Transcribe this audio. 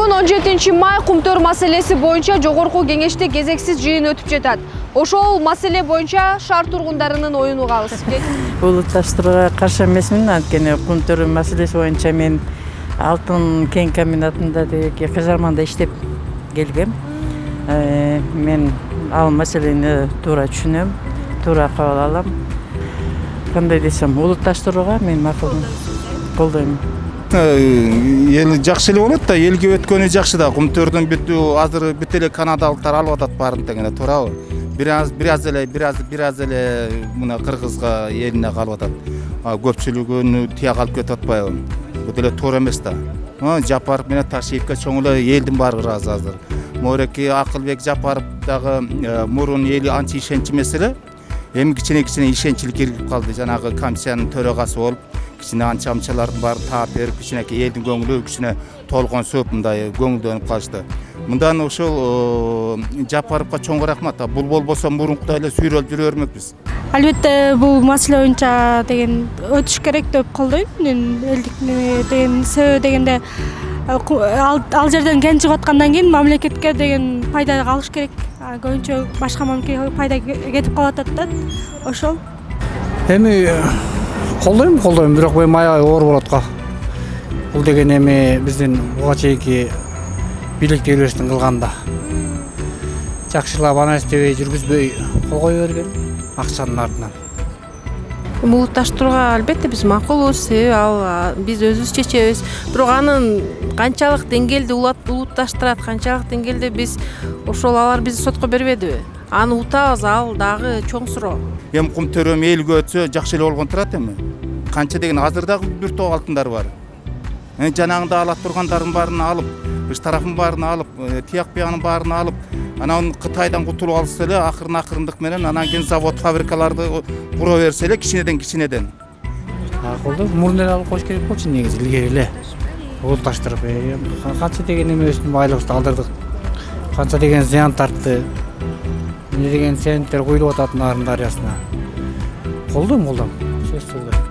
Бүгін 17 май Құмтөр маселеси бойынша жогорку кеңеште кезексиз жыйын өтүп жатат. Ошол маселе бойынша шаар тургундарынын оюн угабыз. Улутташтырууга каршы эмесмин, анткени Құмтөр маселеси боюнча мен алтын кен комбинатында Кызарманда иштеп келгем. Мен ал маселени туура түшүнөм, туура кабыл алам. Кандай десем, улутташтырууга мен макул колдойм. Ел жакшы эле болот да, элге өткөнү жакшы да. Құмтөрдөн азыр бүт эле канадалыктар алып атат баарын дегене туурабы? Бираз эле мына Кыргызга элине калып атат. Көпчүлүгүн тияк алып кетип атпайбы? Бул деле туура эмес да. Жапаров менен Ташиевке чоң эле элдин баары ыраазы азыр. Мореки Акылбек Жапаров дагы мурун эли анча ишенчимес эле. Эми кичине ишенчилик кирип калды. Жанагы комиссиянын төрагасы болуп, кичине анчамчалардын баарын таап берип, кичинекей элдин көңүлү кичине толгонсуп, мындай көңүлдөнүп калышты. Мындан ошол Жапаровго чоң рахмат. Бул болбосо мурункудай эле сүйрөлүп жүрө бермекпиз. Албетте бул маселе боюнча деген өтүш керек деп колдойм. Элдик деген себеби дегенде ал жерден кен чыгып аткандан кийин мамлекетке деген пайда алыш керек. Көбүнчө башка мамлекетке пайда кетип калып атат да. Ошол. Эми колдойм, бирок мен аябай оор болот го. Бул деген эми биздин буга чейинки бийликтегилердин кылганда. Жакшылап анализдебей жүргүзбөй кол кое берген акчанын артынан. Улутташтырууга албетте биз макулбуз, себеби ал биз өзүбүз чечебиз. Бирок анын канчалык деңгээлде улутташтырат, канчалык деңгээлде биз ошол алар бизди сотко бербедиби? Аны утабыз, ал дагы чоң суроо. Эми Құмтөр элге өтсө жакшы эле болгон турат эми. Канча деген азыр дагы бир топ алтындар бар. Жанагында ала тургандардын баарын алып, ыш тарафын баарын алып, тияк биянын баарын алып, анан Кытайдан кутулуп алса эле акырындык менен анан кийин завод фабрикаларды кура берсе эле кичинеден. Колдо мурун эле алып коюш керек болчу негизи илгери эле. Улутташтырып, канча деген эмебиздин байлыгыбызды алдырдык. Канча деген зыян тартты. Эмне деген сенттер куюлуп атат нарын дарыясына. Колдойм. Сөзсүз.